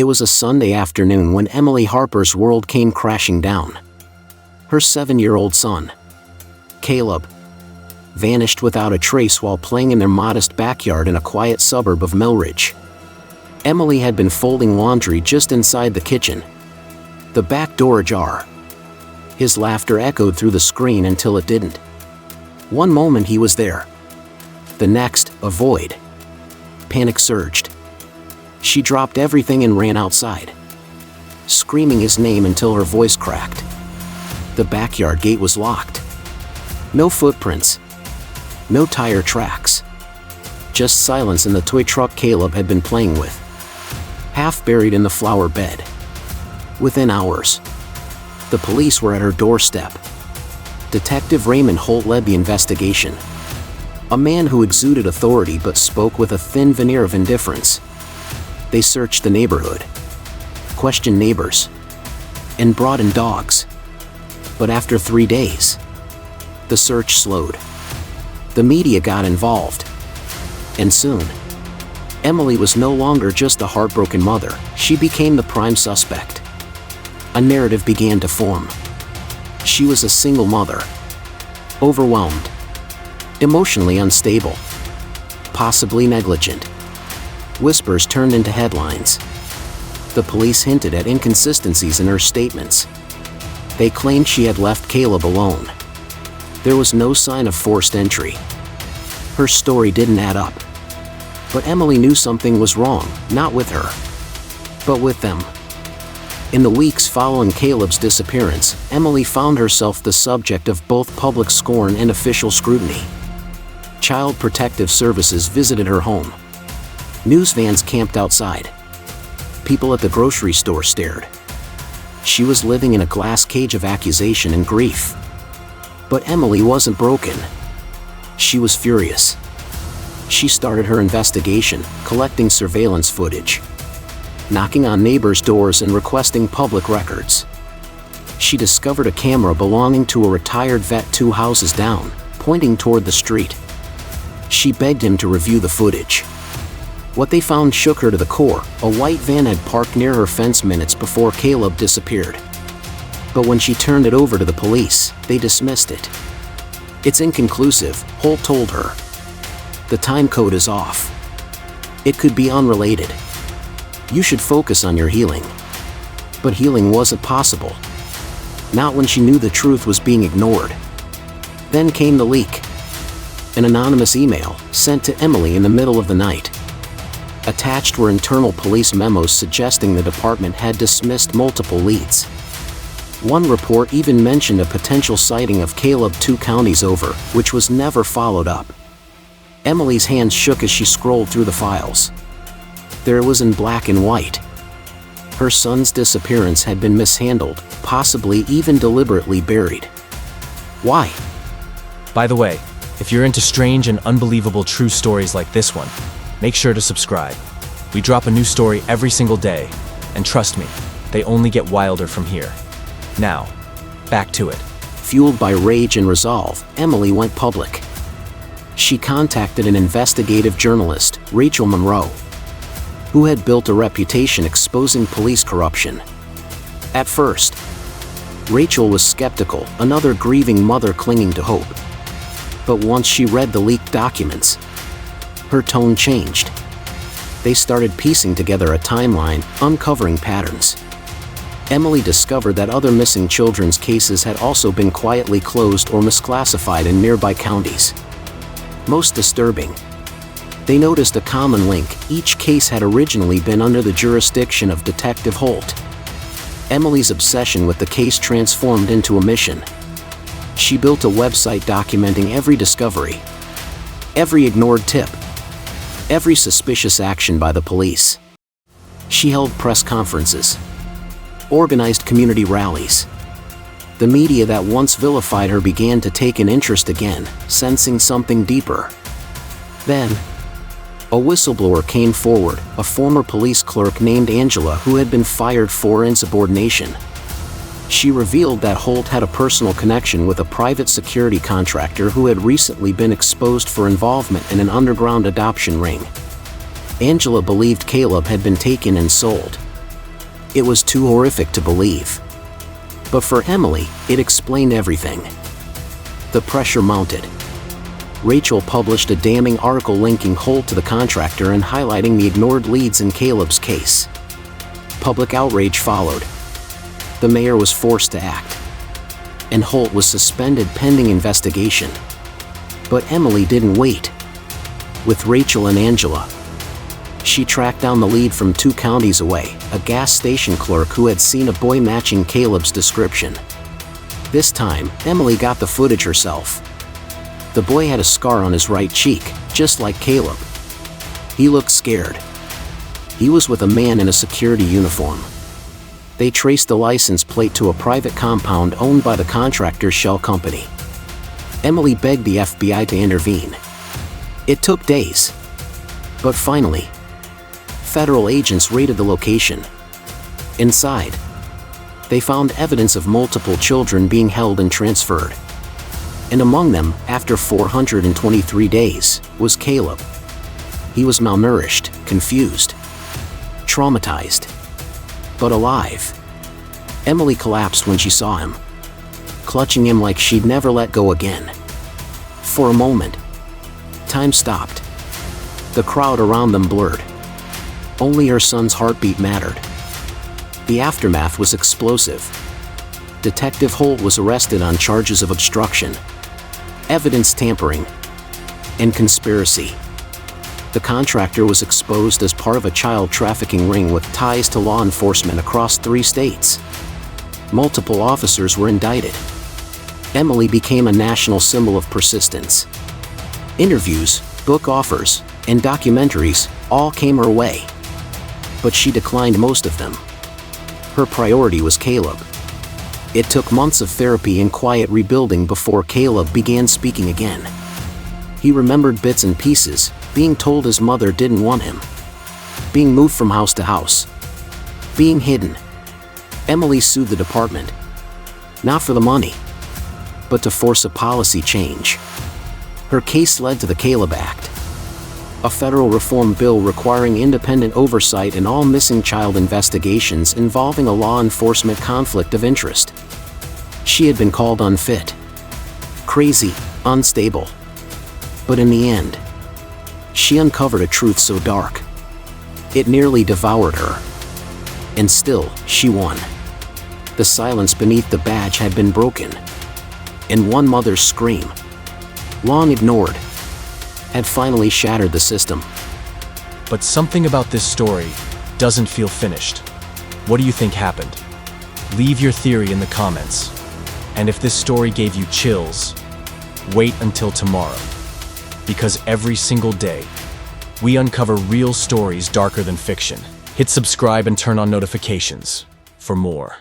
It was a Sunday afternoon when Emily Harper's world came crashing down. Her 7-year-old son, Caleb, vanished without a trace while playing in their modest backyard in a quiet suburb of Millridge. Emily had been folding laundry just inside the kitchen, the back door ajar. His laughter echoed through the screen until it didn't. One moment he was there. The next, a void. Panic surged. She dropped everything and ran outside, screaming his name until her voice cracked. The backyard gate was locked. No footprints. No tire tracks. Just silence in the toy truck Caleb had been playing with, half buried in the flower bed. Within hours, the police were at her doorstep. Detective Raymond Holt led the investigation, a man who exuded authority but spoke with a thin veneer of indifference. They searched the neighborhood, questioned neighbors, and brought in dogs. But after 3 days, the search slowed. The media got involved. And soon, Emily was no longer just a heartbroken mother, she became the prime suspect. A narrative began to form. She was a single mother, overwhelmed, emotionally unstable, possibly negligent. Whispers turned into headlines. The police hinted at inconsistencies in her statements. They claimed she had left Caleb alone. There was no sign of forced entry. Her story didn't add up. But Emily knew something was wrong, not with her, but with them. In the weeks following Caleb's disappearance, Emily found herself the subject of both public scorn and official scrutiny. Child Protective Services visited her home. News vans camped outside. People at the grocery store stared. She was living in a glass cage of accusation and grief. But Emily wasn't broken. She was furious. She started her investigation, collecting surveillance footage, knocking on neighbors' doors and requesting public records. She discovered a camera belonging to a retired vet 2 houses down, pointing toward the street. She begged him to review the footage. What they found shook her to the core. A white van had parked near her fence minutes before Caleb disappeared. But when she turned it over to the police, they dismissed it. It's inconclusive, Holt told her. The time code is off. It could be unrelated. You should focus on your healing. But healing wasn't possible. Not when she knew the truth was being ignored. Then came the leak. An anonymous email, sent to Emily in the middle of the night. Attached were internal police memos suggesting the department had dismissed multiple leads. One report even mentioned a potential sighting of Caleb 2 counties over, which was never followed up. Emily's hands shook as she scrolled through the files. There it was in black and white. Her son's disappearance had been mishandled, possibly even deliberately buried. Why? By the way, if you're into strange and unbelievable true stories like this one, make sure to subscribe. We drop a new story every single day, and trust me, they only get wilder from here. Now, back to it. Fueled by rage and resolve, Emily went public. She contacted an investigative journalist, Rachel Monroe, who had built a reputation exposing police corruption. At first, Rachel was skeptical, another grieving mother clinging to hope. But once she read the leaked documents, her tone changed. They started piecing together a timeline, uncovering patterns. Emily discovered that other missing children's cases had also been quietly closed or misclassified in nearby counties. Most disturbing, they noticed a common link. Each case had originally been under the jurisdiction of Detective Holt. Emily's obsession with the case transformed into a mission. She built a website documenting every discovery, every ignored tip, every suspicious action by the police. She held press conferences, organized community rallies. The media that once vilified her began to take an interest again, sensing something deeper. Then, a whistleblower came forward, a former police clerk named Angela who had been fired for insubordination. She revealed that Holt had a personal connection with a private security contractor who had recently been exposed for involvement in an underground adoption ring. Angela believed Caleb had been taken and sold, It was too horrific to believe. But for Emily, it explained everything. The pressure mounted. Rachel published a damning article linking Holt to the contractor and highlighting the ignored leads in Caleb's case. Public outrage followed. The mayor was forced to act, and Holt was suspended pending investigation. But Emily didn't wait. With Rachel and Angela, she tracked down the lead from 2 counties away, a gas station clerk who had seen a boy matching Caleb's description. This time, Emily got the footage herself. The boy had a scar on his right cheek, just like Caleb. He looked scared. He was with a man in a security uniform. They traced the license plate to a private compound owned by the contractor's shell company. Emily begged the FBI to intervene. It took days. But finally, federal agents raided the location. Inside, they found evidence of multiple children being held and transferred. And among them, after 423 days, was Caleb. He was malnourished, confused, traumatized, but alive. Emily collapsed when she saw him, clutching him like she'd never let go again. For a moment, time stopped. The crowd around them blurred. Only her son's heartbeat mattered. The aftermath was explosive. Detective Holt was arrested on charges of obstruction, evidence tampering, and conspiracy. The contractor was exposed as part of a child trafficking ring with ties to law enforcement across 3 states. Multiple officers were indicted. Emily became a national symbol of persistence. Interviews, book offers, and documentaries all came her way. But she declined most of them. Her priority was Caleb. It took months of therapy and quiet rebuilding before Caleb began speaking again. He remembered bits and pieces, being told his mother didn't want him, being moved from house to house, being hidden. Emily sued the department, not for the money, but to force a policy change. Her case led to the Caleb Act, a federal reform bill requiring independent oversight in all missing child investigations involving a law enforcement conflict of interest. She had been called unfit, crazy, unstable. But in the end, she uncovered a truth so dark, it nearly devoured her. And still, she won. The silence beneath the badge had been broken, and one mother's scream, long ignored, had finally shattered the system. But something about this story doesn't feel finished. What do you think happened? Leave your theory in the comments. And if this story gave you chills, wait until tomorrow. Because every single day, we uncover real stories darker than fiction. Hit subscribe and turn on notifications for more.